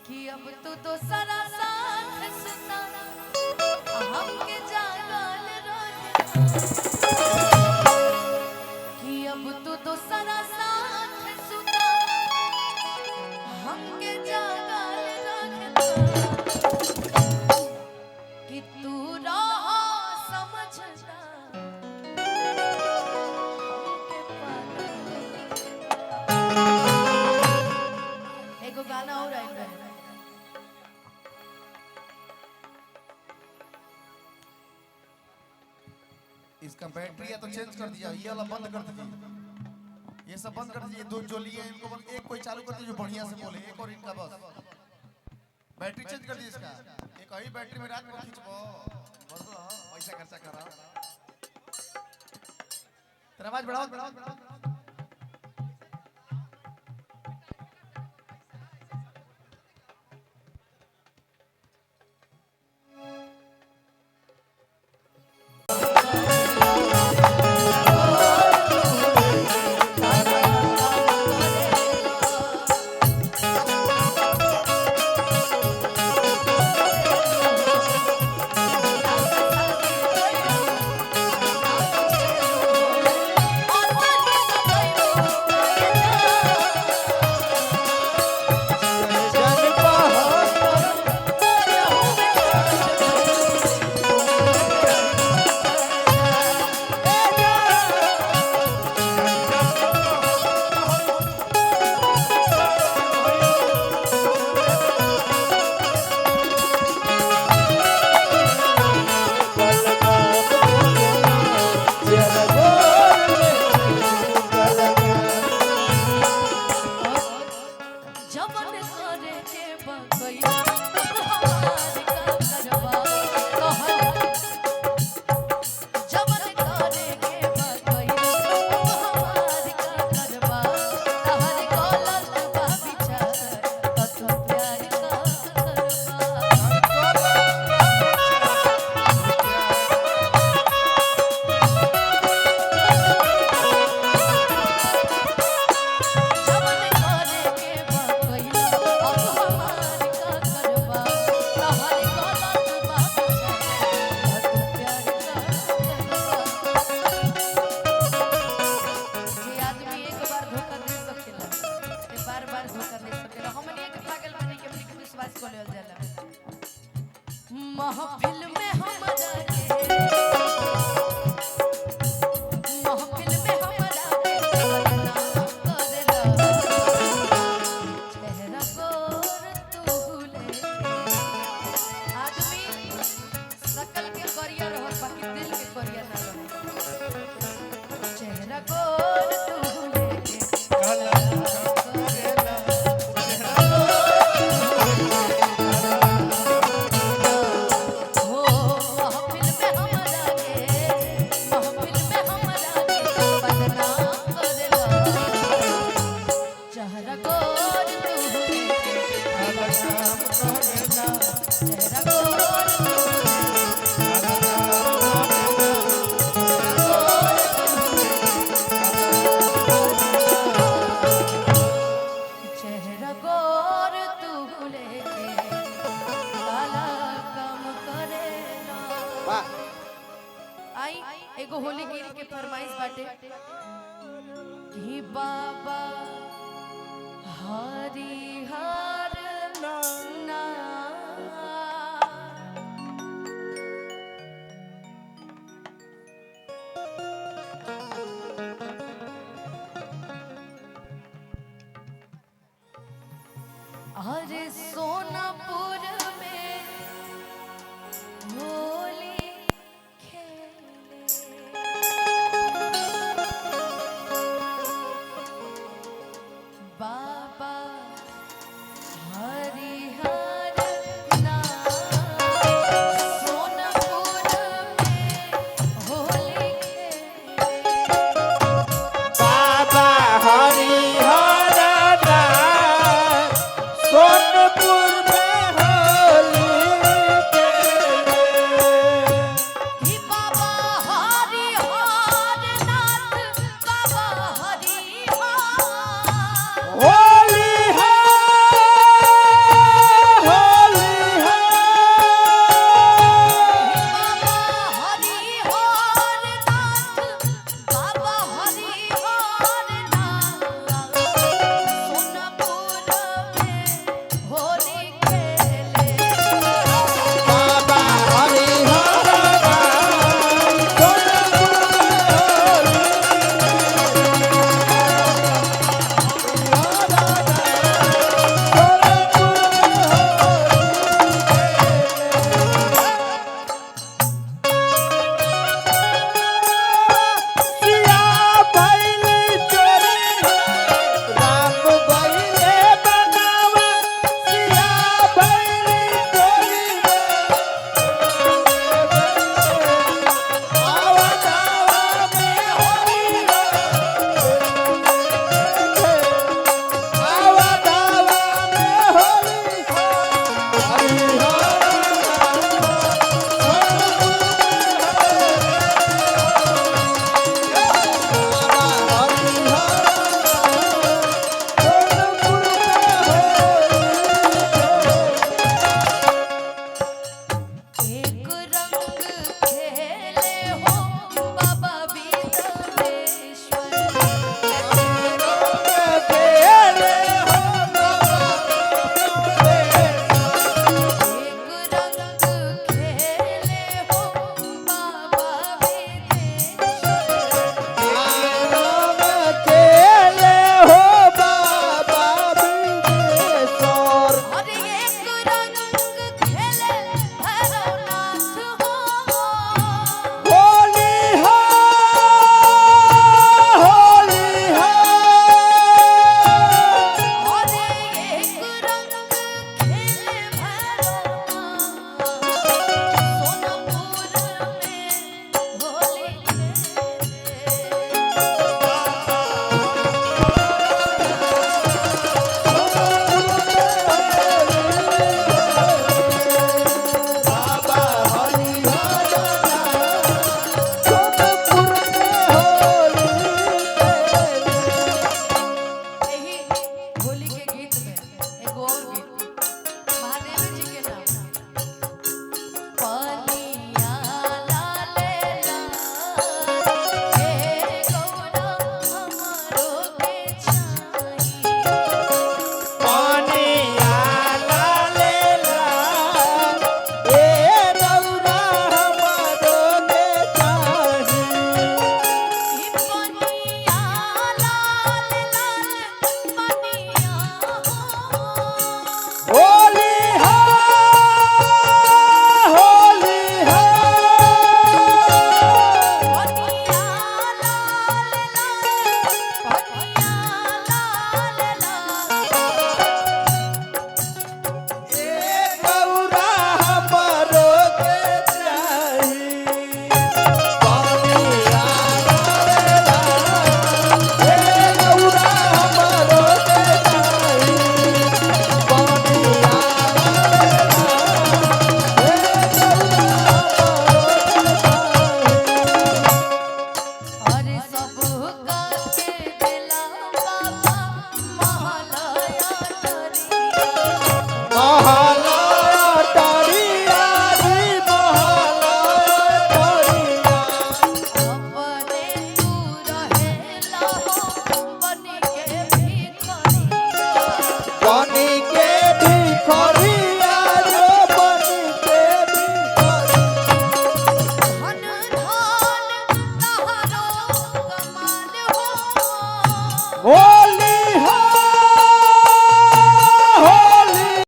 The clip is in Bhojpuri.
कि अब तो सारा साथ सुना हमके जागल रहे कि अब तो सारा साथ सुना हमके जागल रहे कि तू रह समझना हमके पागल एगो गाना और आइल रहे इसका बैटरी है तो चेंज कर दिया, ये वाला बंद कर दीजिए, ये सब बंद कर दीजिए। दो जो लिए इनको एक कोई चालू कर दीजिए जो बढ़िया से बोले, एक और इनका बस बैटरी चेंज कर दीजिए इसका। एक ही बैटरी में रात में खींचबो बस पैसा खर्चा करा। तेरा आवाज बढ़ाओ बढ़ाओ बढ़ाओ। महफिल में हमरा के चेहरा गोर तू लेके आदमी शकल के करिया रह बाकी दिल के करिया ना रह चेहरा गोर तू लेके एगो होली गिरी के फरमाइश बाटे कि बाबा हरिहर ना अरे सोनापुर में होली बाबा हरिहर ना सोनापुर में होली बाबा हरिहर ना सोनपुर में होली बनी के भिखरिया रो बनी के भिखरी धन धन तहरो कमाल हो ओ